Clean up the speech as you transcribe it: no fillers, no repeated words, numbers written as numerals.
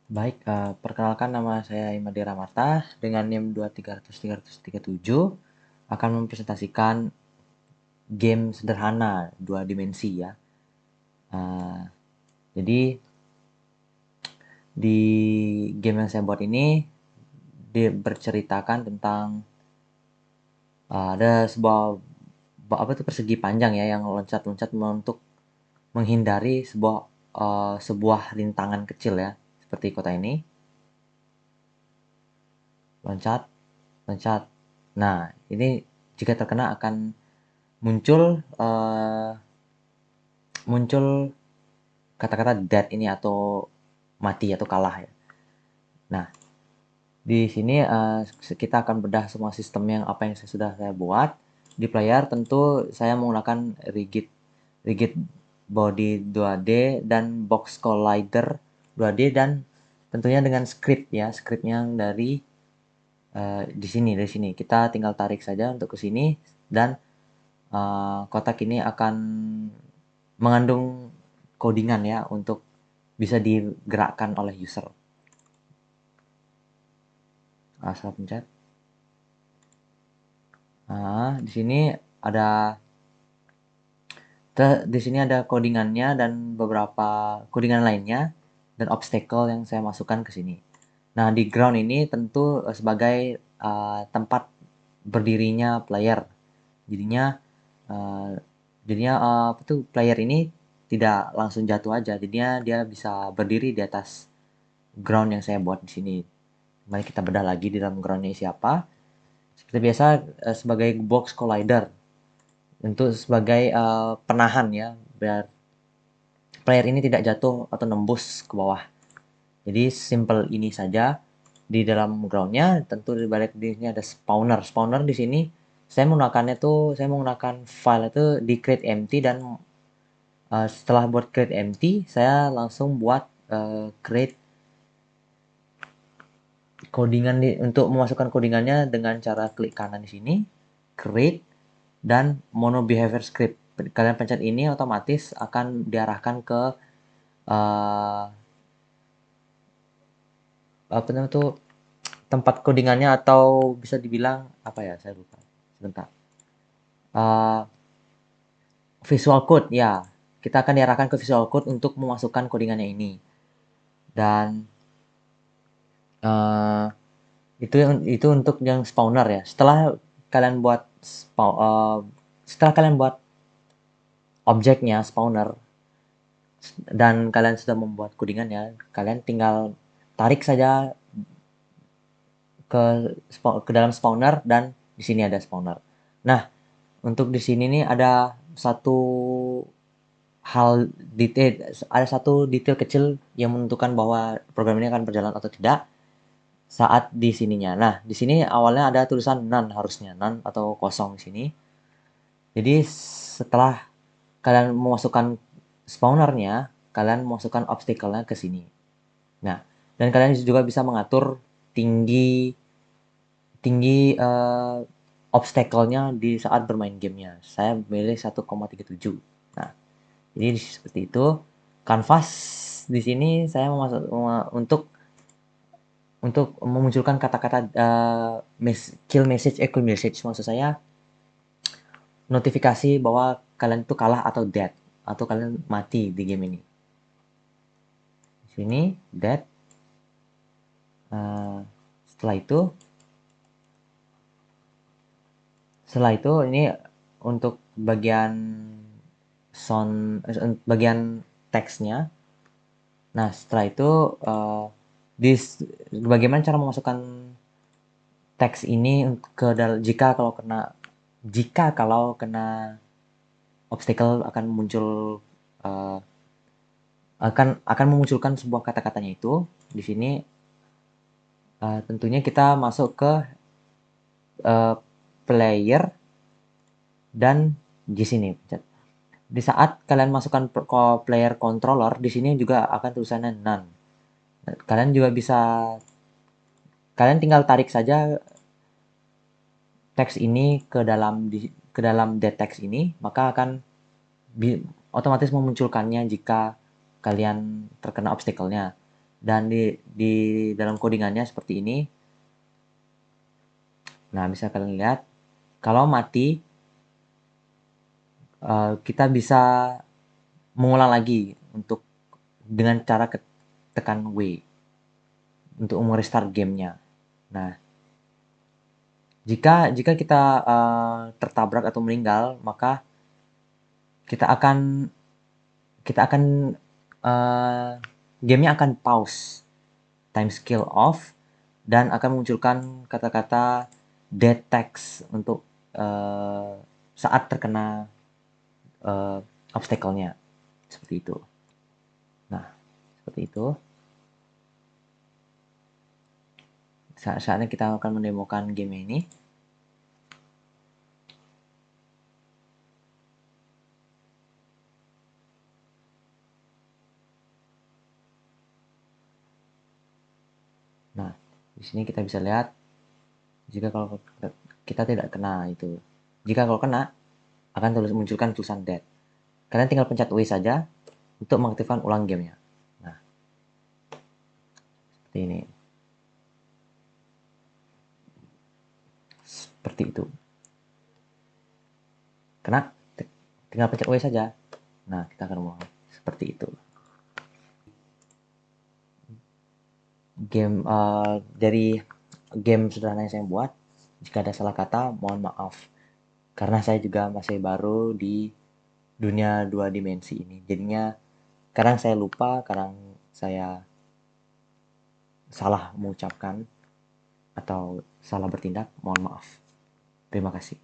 Baik, perkenalkan nama saya Imade Ramarta dengan NIM 2300337 akan mempresentasikan game sederhana dua dimensi ya. Eh, jadi di game yang saya buat ini berceritakan tentang ada sebuah apa tuh persegi panjang ya yang loncat-loncat untuk menghindari sebuah rintangan kecil ya seperti kota ini loncat loncat. Nah, ini jika terkena akan muncul eh, muncul kata-kata dead ini atau mati atau kalah ya. Nah, di sini kita akan bedah semua sistem yang apa yang saya buat. Di player tentu saya menggunakan rigid rigid body 2D dan box collider 2D dan tentunya dengan script ya, script yang dari sini kita tinggal tarik saja untuk ke sini dan kotak ini akan mengandung codingan ya untuk bisa digerakkan oleh user. Asal pencet. Nah, ada di sini ada codingannya dan beberapa codingan lainnya dan obstacle yang saya masukkan ke sini. Nah, di ground ini tentu sebagai tempat berdirinya player. Jadinya uh, apa tuh player ini tidak langsung jatuh aja. Jadinya dia bisa berdiri di atas ground yang saya buat di sini. Mari kita bedah lagi di dalam groundnya siapa. Seperti biasa sebagai box collider untuk sebagai penahan ya biar player ini tidak jatuh atau nembus ke bawah. Jadi simple ini saja di dalam groundnya. Tentu di balik di sini ada spawner. Spawner di sini saya menggunakan file itu di create empty dan setelah buat create empty saya langsung buat create codingan untuk memasukkan codingannya dengan cara klik kanan di sini, create dan mono behavior script. Kalian pencet ini otomatis akan diarahkan ke uh, apa namanya tuh tempat codingannya atau bisa dibilang apa ya saya lupa sebentar. Uh, Visual code ya, kita akan diarahkan ke visual code untuk memasukkan codingannya ini dan uh, itu untuk yang spawner ya. Kalian buat setelah kalian buat objeknya spawner dan kalian sudah membuat codingannya, kalian tinggal tarik saja ke dalam spawner dan di sini ada spawner. Nah, untuk di sini nih satu ada satu detail kecil yang menentukan bahwa program ini akan berjalan atau tidak saat di sininya. Nah, di sini awalnya ada tulisan none harusnya, none atau kosong di sini. Jadi setelah kalian memasukkan spawnernya, kalian memasukkan obstacle-nya ke sini. Nah, dan kalian juga bisa mengatur tinggi tinggi obstacle-nya di saat bermain gamenya. Saya pilih 1,37. Nah, jadi seperti itu. Canvas di sini saya untuk memunculkan kata-kata kill message, kill message maksud saya notifikasi bahwa kalian itu kalah atau dead atau kalian mati di game ini. Di sini dead. Uh, setelah itu setelah itu ini untuk bagian teksnya. Nah, setelah itu di bagaimana cara memasukkan teks ini jika kalau kena obstacle akan muncul uh, akan memunculkan sebuah kata-katanya itu di sini tentunya kita masuk ke uh, player dan di sini di saat kalian masukkan player controller di sini juga akan tulisannya none. Kalian juga bisa kalian tinggal tarik saja teks ini ke dalam det text ini maka akan otomatis memunculkannya jika kalian terkena obstacle-nya Dan di dalam codingannya seperti ini. Nah, bisa kalian lihat, kalau mati, kita bisa mengulang lagi untuk dengan cara tekan W untuk merestart gamenya. Nah, jika kita tertabrak atau meninggal, maka kita akan kita akan uh, gamenya akan pause, time skill off, dan akan munculkan kata-kata dead text untuk saat terkena obstacle-nya, seperti itu. Nah, seperti itu. Saatnya kita akan mendemokan game ini. Nah, di sini kita bisa lihat jika kalau kita tidak kena itu. Jika kalau kena, akan munculkan tulisan dead. Kalian tinggal pencet W saja untuk mengaktifkan ulang gamenya. Nah, seperti ini. Seperti itu. Kena, tinggal pencet W saja. Nah, kita akan ulang. Seperti itu. Dari game sederhana yang saya buat, jika ada salah kata, mohon maaf. Karena saya juga masih baru di dunia dua dimensi ini. Jadinya kadang saya lupa, kadang saya salah mengucapkan atau salah bertindak. Mohon maaf. Terima kasih.